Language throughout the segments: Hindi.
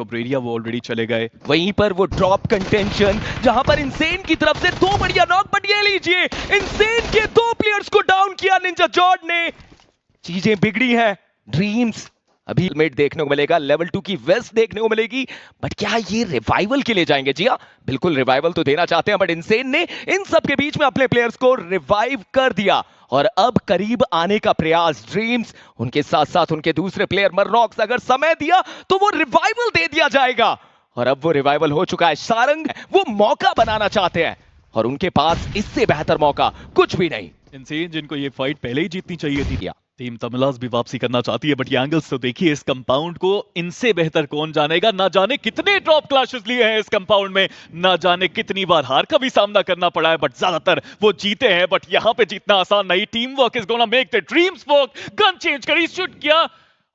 ब्रेरिया वो ऑलरेडी चले गए। वहीं पर वो ड्रॉप कंटेंशन जहां पर इंसेन की तरफ से दो बढ़िया नॉक, बट ये लीजिए इंसेन के दो प्लेयर्स को डाउन किया निंजा जॉर्ड ने। चीजें बिगड़ी हैं। ड्रीम्स अभी हेलमेट देखने को मिलेगा, लेवल 2 की वेस्ट देखने को मिलेगी, बट क्या ये रिवाइवल के लिए जाएंगे? जी हाँ, बिल्कुल रिवाइवल तो देना चाहते हैं, बट इंसेन ने इन सब के बीच में अपने प्लेयर्स को रिवाइव कर दिया और अब करीब आने का प्रयास ड्रीम्स, उनके साथ साथ उनके दूसरे प्लेयर मरनॉक्स, अगर समय दिया तो वो रिवाइवल दे दिया जाएगा। और अब वो रिवाइवल हो चुका है। सारंग वो मौका बनाना चाहते हैं और उनके पास इससे बेहतर मौका कुछ भी नहीं। इंसेन जिनको ये फाइट पहले ही जीतनी चाहिए थी। टीम तमिलास भी वापसी करना चाहती है, बट ये एंगल्स तो देखिए इस कंपाउंड को इनसे बेहतर कौन जानेगा। ना जाने कितने ड्रॉप क्लैशेस लिए हैं इस कंपाउंड में, ना जाने कितनी बार हार का भी सामना करना पड़ा है, बट ज्यादातर वो जीते हैं। बट यहाँ पे जीतना आसान नहीं। Team work is gonna make the dreams work. Gun change करी, शूट किया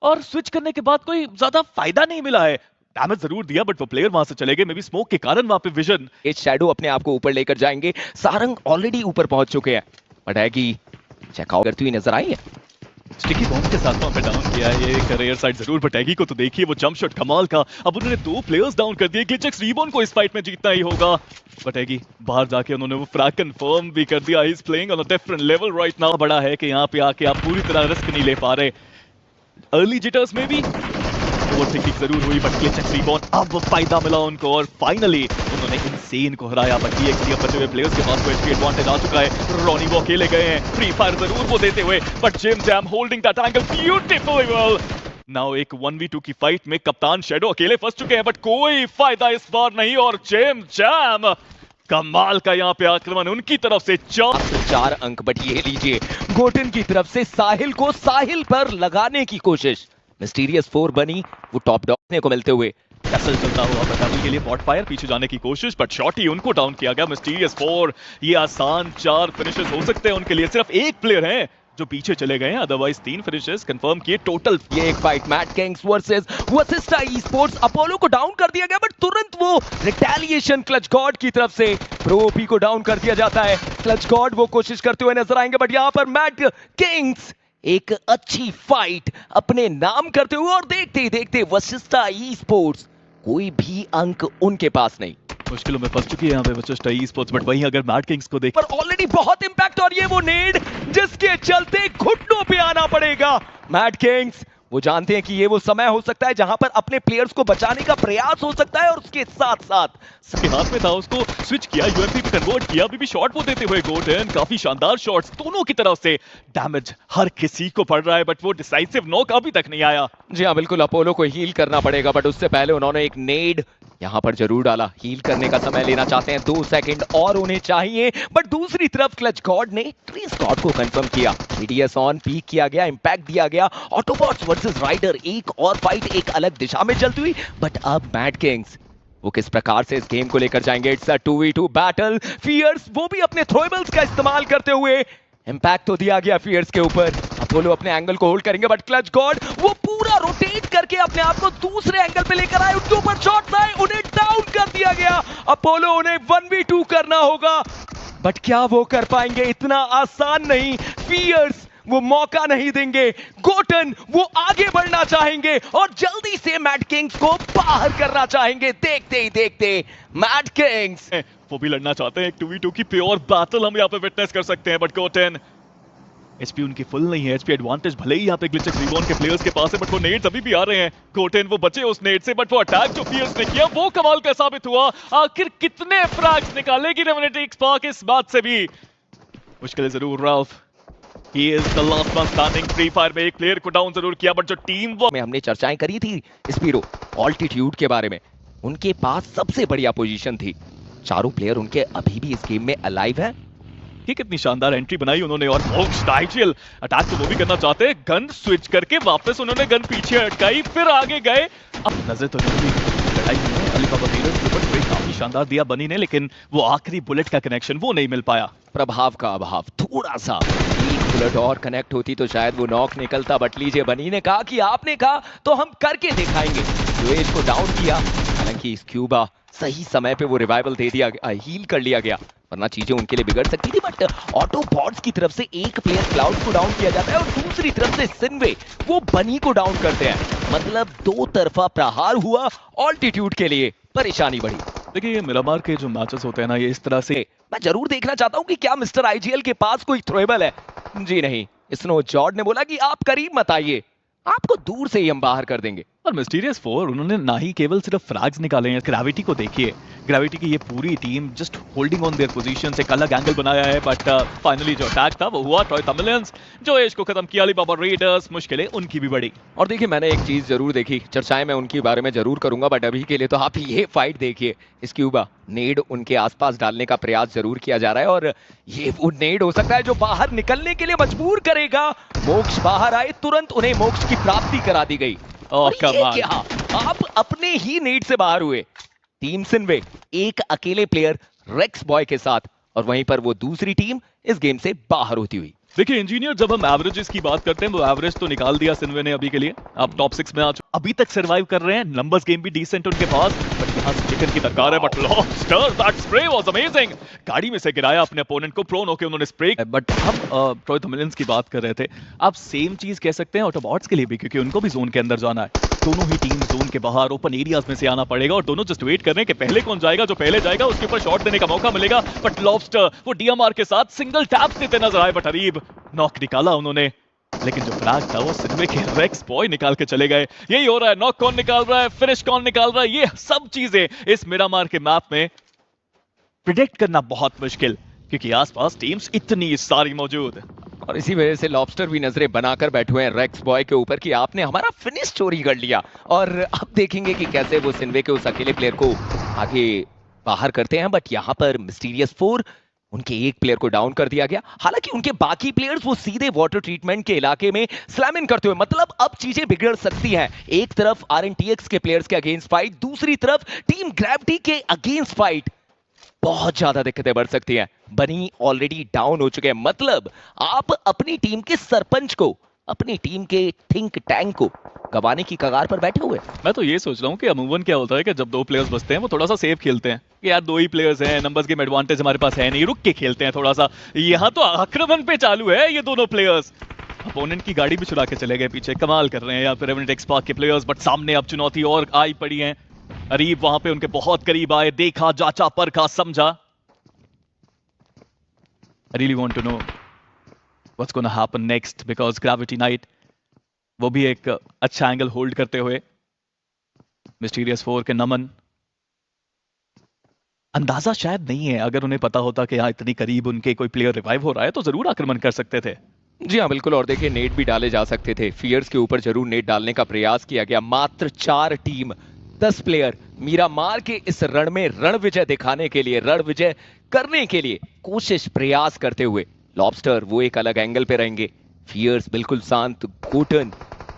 और स्विच करने के बाद कोई ज्यादा फायदा नहीं मिला है। डैमेज जरूर दिया बट वो प्लेयर वहां से चले गए, मे बी स्मोक के कारण वहां पे विजन। ये शैडो अपने आप को ऊपर लेकर जाएंगे। सारंग ऑलरेडी ऊपर पहुंच चुके हैं, बट हैगी चेकआउट करती हुई नजर आई है। स्टिकी बॉम्ब के साथ वहां पे डाउन किया है। ये करियर साइड जरूर, बट हैगी को तो देखिए वो जंप शॉट कमाल का। अब उन्होंने दो प्लेयर्स डाउन कर दिए। ग्लिचेक्स रीबॉर्न को इस फाइट में जीतना ही होगा, बट हैगी बाहर जाके उन्होंने वो फ्रैग कंफर्म भी कर दिया। He is playing on a different level right now. बड़ा है कि यहाँ पे आके आप पूरी तरह रिस्क नहीं ले पा रहे। अर्ली जिटर्स में भी ओवरथिंकिंग जरूर हुई, बट ग्लिचेक्स रीबॉर्न अब फायदा मिला उनको और फाइनली उन्होंने इंसेन को हराया। बट ये बचे हुए प्लेयर्स के पास एचपी एडवांटेज आ चुका है। रॉनी वो अकेले गए हैं, फ्री फायर जरूर वो देते हुए, but Jim Jam holding that angle beautifully well. Now एक 1v2 की फाइट में कप्तान शैडो अकेले फंस चुके हैं, बट कोई फायदा इस बार नहीं। और जिम जैम कमाल का यहाँ पे आक्रमण उनकी तरफ से 4 अंक। बट ये लीजिए गोटन की तरफ से साहिल को साहिल पर लगाने की कोशिश। मिस्टीरियस 4 बनी वो टॉप डॉग को मिलते हुए कैसल चलता हुआ बटाली के लिए बॉट फायर पीछे जाने की कोशिश, बट शॉटी उनको डाउन किया गया। मिस्टीरियस 4 ये आसान 4 फिनिशेस हो सकते हैं उनके लिए। सिर्फ एक प्लेयर है जो पीछे चले गए हैं, अदरवाइज 3 फिनिशेस कंफर्म किए टोटल। ये एक fight mad Kings versus Vashishtha esports. Apollo को डाउन कर दिया गया, बट तुरंत वो रिटेलिएशन क्लच गॉड की तरफ से प्रो ओपी को डाउन कर दिया जाता है। क्लच गॉड वो कोशिश करते हुए नजर आएंगे, बट यहां पर मैड किंग्स एक अच्छी फाइट अपने नाम करते हुए और देखते ही देखते वशिष्ठा ई-स्पोर्ट्स कोई भी अंक उनके पास नहीं। मुश्किलों में फंस चुकी है यहाँ पे वशिष्ठा ई-स्पोर्ट्स, बट वहीं अगर मैड किंग्स को देख पर ऑलरेडी बहुत इंपैक्ट और ये वो नेड जिसके चलते घुटनों पे आना पड़ेगा। मैड किंग्स वो जानते हैं कि ये वो समय हो सकता है जहां पर अपने प्लेयर्स को बचाने का प्रयास हो सकता है और उसके साथ साथ सबके हाथ में था, उसको स्विच किया, यूएमपी पे कन्वर्ट किया। अभी भी शॉट वो देते हुए गोल्डन, काफी शानदार शॉट्स दोनों की तरफ से। डैमेज हर किसी को पड़ रहा है, बट वो डिसाइसिव नॉक अभी तक नहीं आया। जी हाँ बिल्कुल, अपोलो को हील करना पड़ेगा, बट उससे पहले उन्होंने एक नेड यहां पर जरूर डाला। हील करने का समय लेना चाहते हैं, 2 सेकंड और उन्हें चाहिए। बट दूसरी तरफ क्लच गॉड ने ट्री स्कॉट को कंफर्म किया। टीडीएस ऑन पीक किया गया, इंपैक्ट दिया गया। ऑटोबॉट्स वर्सेस राइडर एक और फाइट एक अलग दिशा में चलती हुई, बट अब मैड किंग्स वो किस प्रकार से इस गेम को लेकर जाएंगे। It's a 2v2 battle. Fears वो भी अपने थ्रोएबल्स का इस्तेमाल करते हुए, इंपैक्ट तो दिया गया फियर्स के ऊपर। अपोलो अपने एंगल को होल्ड करेंगे, बट क्लच गॉड वो पूरा रोटेट करके अपने आप को दूसरे एंगल पे लेकर आए। उनके ऊपर शॉट्स आए, उन्हें डाउन कर दिया गया। अपोलो उन्हें 1v2 करना होगा, बट क्या वो कर पाएंगे? इतना आसान नहीं। फियर्स वो मौका नहीं देंगे। गोटन वो आगे बढ़ना चाहेंगे और जल्दी से मैड किंग्स को बाहर करना चाहेंगे। देखते ही देखते मैड किंग्स वो भी लड़ना चाहते हैं। एक 2v2 की प्योर बैटल हम यहाँ पे विटनेस कर सकते हैं, बट गोटन एचपी उनकी फुल नहीं है। एचपी एडवांटेज भले ही यहाँ पे ग्लिचेक्स रीबॉर्न के प्लेयर्स के पास है, बट वो नेड्स अभी भी आ रहे हैं। गोटेन वो बचे उस नेड से, बट वो अटैक जो फियर्स ने किया वो कमाल का साबित हुआ। आखिर कितने फ्रैग्स निकालेगी रेवेनेटिक स्पार्क इस बात से भी मुश्किल है जरूर। Ralph he is the last one standing. Free fire में एक प्लेयर को डाउन जरूर किया, बट जो टीम वो में हमने चर्चाएं करी थी स्पीरो ऑल्टीट्यूड के बारे में, उनके पास सबसे बढ़िया पोजीशन थी। चारों प्लेयर उनके अभी भी इस गेम में अलाइव हैं। ये कितनी शानदार एंट्री बनाई उन्होंने। और डाइचियल अटैक तो वो भी करना चाहते हैं, गन स्विच करके वापस उन्होंने गन पीछे अटकाई, फिर आगे गए। अब नजर तो नहीं लड़ाई में अलीबाबा वीरर्स के ऊपर काफी शानदार दिया बनी ने, लेकिन वो आखिरी बुलेट का कनेक्शन वो नहीं मिल पाया। प्रभाव का अभाव, थोड़ा सा एक बुलेट और कनेक्ट होती तो शायद वो नॉक निकलता। बट लीजिए बनी ने कहा कि आपने कहा तो हम करके दिखाएंगे। वेज को डाउन किया, हालांकि स्क्यूबा सही समय पे वो रिवाइवल दे दिया गया, हील कर लिया गया, वरना चीजें उनके लिए बिगड़ सकती थी। बट ऑटोबॉट्स की तरफ से एक प्लेयर क्लाउड को डाउन किया जाता है और दूसरी तरफ से सिनवे वो बनी को डाउन करते हैं। मतलब दो तरफा प्रहार हुआ, ऑल्टीट्यूड के लिए परेशानी बढ़ी। देखिए ये मिरामार के जो मैचेस होते हैं ना, ये इस तरह से मैं जरूर देखना चाहता हूं कि क्या मिस्टर आईजीएल के पास कोई थ्रोएबल है। जी नहीं, स्नो जॉर्ड ने बोला कि आप करीब मत आइए, आपको दूर से ही हम बाहर कर देंगे। और मिस्टीरियस फोर उन्होंने ना ही केवल सिर्फ फ्रैग्स निकाले हैं, ग्रेविटी को देखिए, ग्रेविटी की ये पूरी team just holding on their position, एक अलग एंगल बनाया है। बट फाइनली जो अटैक था वो हुआ, ट्रॉय तमिलियंस जो एज को खत्म किया, अलीबाबा रेडर्स मुश्किलें उनकी भी बड़ी। और देखिए मैंने एक चीज जरूर देखी, चर्चाएं मैं उनके बारे में जरूर करूंगा, बट अभी के लिए तो आप ये फाइट देखिए। स्क्यूबा नेड उनके आसपास डालने का प्रयास जरूर किया जा रहा है और ये वो नेड हो सकता है जो बाहर निकलने के लिए मजबूर करेगा। मोक्ष बाहर आए, तुरंत उन्हें मोक्ष की प्राप्ति करा दी गई। और ये क्या, आप अपने ही नेड से बाहर हुए। टीम सिनवे एक अकेले प्लेयर रेक्स बॉय के साथ, और वहीं पर वो दूसरी टीम इस गेम से बाहर होती हुई। देखिए इंजीनियर, जब हम एवरेजेस की बात करते हैं, वो एवरेज तो निकाल दिया सिनवे ने अभी के लिए, आप टॉप 6 में आ चुके, अभी तक सर्वाइव कर रहे हैं, नंबर्स गेम भी डिसेंट उनके पास। बट यहाँ से चिकन की टक्कर है, but lobster that spray was amazing, गाड़ी में से गिराया अपने अपोनेंट को, प्रोन होकर उन्होंने स्प्रे। बट हम ट्रॉय तमिलियंस की बात कर रहे थे, आप सेम चीज कह सकते हैं ऑटोबॉट्स के लिए भी, क्योंकि उनको भी जोन के अंदर जाना है। दोनों ही टीम जोन के बाहर ओपन एरियाज में से आना पड़ेगा और दोनों जस्ट वेट कर रहे हैं कि पहले कौन जाएगा, जो पहले जाएगा उसके ऊपर शॉट देने का मौका मिलेगा। बट लॉबस्टर वो डीएमआर के साथ सिंगल टैप देते नजर आए, बट अरीब नॉक निकाला उन्होंने, लेकिन जो फ्रैग था वो सिनवे के रेक्स बॉय निकाल के चले गए। यही हो रहा है, नॉक कौन निकाल रहा है, फिनिश कौन निकाल रहा है, ये सब चीजें इस मिरामार के मैप में प्रिडिक्ट करना बहुत मुश्किल, क्योंकि आसपास टीम्स इतनी सारी मौजूद। और इसी वजह से लॉबस्टर भी नजरें बनाकर बैठे हुए हैं रेक्स बॉय के ऊपर कि आपने हमारा फिनिश चोरी कर लिया। और अब देखेंगे कि कैसे वो सिनवे के उस अकेले प्लेयर को आगे बाहर करते हैं। बट यहाँ पर मिस्टीरियस फोर, उनके एक प्लेयर को डाउन कर दिया गया, हालांकि उनके बाकी प्लेयर्स वो सीधे वाटर ट्रीटमेंट के इलाके में स्लैम इन करते हुए, मतलब अब चीजें बिगड़ सकती हैं। एक तरफ आरएनटीएक्स के प्लेयर्स के अगेंस्ट फाइट, दूसरी तरफ टीम ग्रेविटी के अगेंस्ट फाइट। बहुत ज्यादा दिक्कतें बढ़ सकती हैं। बनी ऑलरेडी डाउन हो चुके हैं, मतलब आप अपनी टीम के सरपंच को, अपनी टीम के थिंक टैंक को गवाने की कगार पर बैठे हुए। मैं तो ये सोच रहा हूँ कि अमूमन क्या होता है कि जब दो प्लेयर्स बचते हैं वो थोड़ा सा सेफ खेलते हैं कि यार दो ही प्लेयर्स हैं, नंबर्स गेम एडवांटेज हमारे पास है नहीं, रुक के खेलते हैं थोड़ा सा। यहाँ तो आक्रमण पे चालू है ये दोनों प्लेयर्स, अपोनेंट की गाड़ी भी चुरा के चले गए पीछे, कमाल कर रहे हैं यहाँ पे रेवेनेंट एक्सपार्क के प्लेयर्स। बट सामने अब चुनौती और आई पड़ी है, अरीब वहां पे उनके बहुत करीब आए, देखा, जांचा, परखा, समझा। I really want to know what's going to happen next because Gravity Knight वो भी एक अच्छा एंगल होल्ड करते हुए मिस्टीरियस फोर के नमन, अंदाजा शायद नहीं है, अगर उन्हें पता होता कि यहाँ इतनी करीब उनके कोई प्लेयर रिवाइव हो रहा है तो जरूर आक्रमण कर सकते थे। जी हाँ बिल्कुल, और देखिए नेट भी डाले जा सकते थे, फियर्स के ऊपर जरूर नेट डालने का प्रयास किया गया। मात्र 4 टीम 10 प्लेयर मीरामार के इस रण में रण विजय दिखाने के लिए, रण विजय करने के लिए कोशिश प्रयास करते हुए। लॉबस्टर वो एक अलग एंगल पे रहेंगे, फियर्स बिल्कुल शांत, गोटन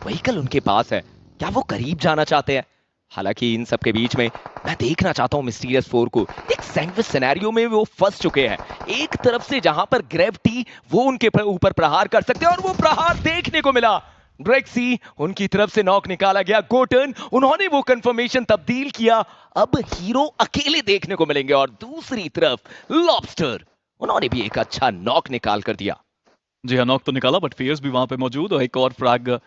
व्हीकल उनके पास है, क्या वो करीब जाना चाहते हैं? हालांकि इन सब के बीच में मैं देखना चाहता हूं मिस्टीरियस फोर को, एक सैंडविच सिनेरियो में वो फंस चुके हैं। एक तरफ से जहां पर ग्रेविटी वो उनके ऊपर प्रहार कर सकते हैं और वो प्रहार देखने को मिला। ड्रेक्सी उनकी तरफ से नॉक निकाला गया, गोटन उन्होंने वो कंफर्मेशन तब्दील किया, अब हीरो अकेले देखने को मिलेंगे। और दूसरी तरफ लॉबस्टर, उन्होंने भी एक अच्छा नॉक निकाल कर दिया। जी हाँ, नॉक तो निकाला, बट फियर्स भी वहां पे मौजूद और एक और फ्रैग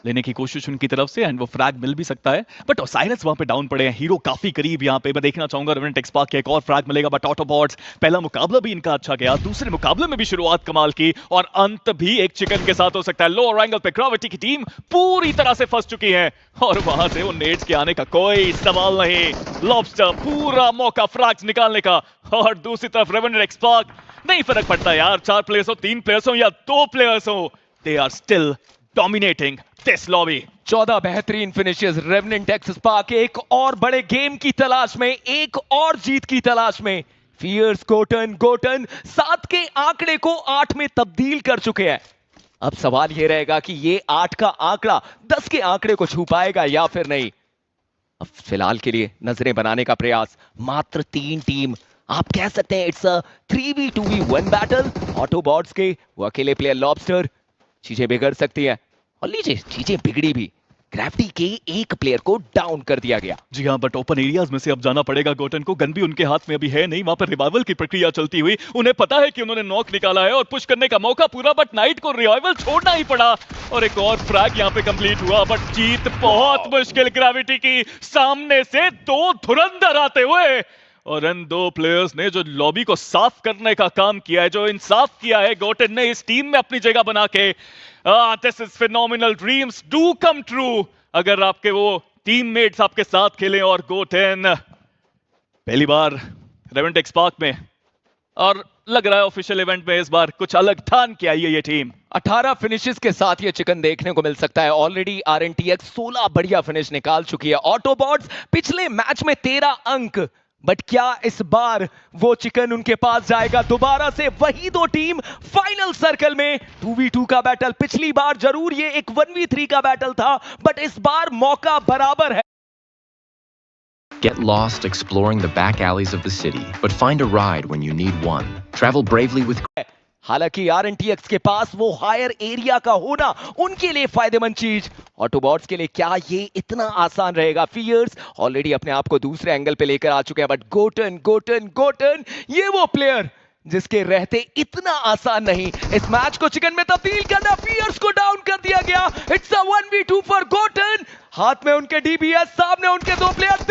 लेने की कोशिश उनकी तरफ से, एंड वो फ्रैग मिल भी सकता है। बट साइलेंस वहां पे डाउन पड़े हैं, हीरो काफी करीब यहाँ पे। मैं देखना चाहूंगा रेवेनेंट एक्सपार्क के एक और फ्रैग मिलेगा, बट ऑटोबॉट्स पहला मुकाबला भी इनका अच्छा गया, दूसरे मुकाबले में भी शुरुआत कमाल की और अंत भी एक चिकन के साथ हो सकता है। लोअर एंगल पे ग्रेविटी की टीम पूरी तरह से फंस चुकी है और वहां से वो नेड्स के आने का कोई सवाल नहीं। लॉबस्टर पूरा मौका फ्रैग्स निकालने का, और दूसरी तरफ रेवेनेंट एक्सपार्क, नहीं फर्क पड़ता यार, 4 प्लेयर्स हो, 3 प्लेयर्स हो या 2 प्लेयर्स हो, they are still dominating this lobby. 14 बेहतरीन फिनिशेस, रेवेनेंट एक्सपार्क एक और बड़े गेम की तलाश में, एक और जीत की तलाश में। फियर्स गोटन 7 के आंकड़े को 8 में तब्दील कर चुके हैं। अब सवाल यह रहेगा कि ये 8 का आंकड़ा 10 के आंकड़े को छू पाएगा या फिर नहीं। अब फिलहाल के लिए नजरें बनाने का प्रयास, मात्र 3 टीम, आप कह सकते हैं it's a 3v2v1 battle. Autobots के वो अकेले प्लेयर लॉबस्टर, चीजें बिगड़ सकती हैं, और लीजिए चीजें बिगड़ी भी। ग्रेविटी के एक प्लेयर को डाउन कर दिया गया। जी हाँ, बट ओपन एरियाज में से अब जाना पड़ेगा गोटन को। गन भी उनके हाथ में अभी है नहीं, वहां पर रिवाइवल की प्रक्रिया चलती हुई। उन्हें पता है कि उन्होंने नॉक निकाला है और पुश करने का मौका पूरा, बट नाइट को रिवाइवल छोड़ना ही पड़ा और एक और फ्रैग यहां पे कंप्लीट हुआ। बट जीत बहुत मुश्किल ग्रेविटी की, सामने से दो धुरंधर आते हुए, और इन दो प्लेयर्स ने जो लॉबी को साफ करने का काम किया है, जो इंसाफ किया है गोटन ने इस टीम में अपनी जगह बना के, this is phenomenal, dreams do come true. अगर आपके वो टीममेट्स आपके साथ खेलें और गोटेन पहली बार रेवेंटेक्स पार्क में, और लग रहा है ऑफिशियल इवेंट में इस बार कुछ अलग ठान के आई है ये टीम। 18 फिनिशेस के साथ ये चिकन देखने को मिल सकता है। ऑलरेडी आरएनटीएक्स 16 बढ़िया फिनिश निकाल चुकी है। ऑटोबॉट्स पिछले मैच में 13 अंक, बट क्या इस बार वो चिकन उनके पास जाएगा? दोबारा से वही दो टीम फाइनल सर्कल में 2v2 का बैटल। पिछली बार जरूर ये एक 1v3 का बैटल था, बट इस बार मौका बराबर है। Get lost exploring the back alleys of the city, but find a ride when you need one. Travel bravely with हालांकि आरएनटीएक्स के पास वो हायर एरिया का होना उनके लिए फायदेमंद चीज, ऑटोबॉट्स के लिए क्या ये इतना आसान रहेगा? फियर्स ऑलरेडी अपने आप को दूसरे एंगल पे लेकर आ चुके हैं, बट गोटन ये वो प्लेयर जिसके रहते इतना आसान नहीं इस मैच को चिकन में तब्दील करना। फियर्स को डाउन कर दिया गया। It's a 1v2 for Gotan. हाथ में उनके डीबीएस, सामने उनके दो प्लेयर।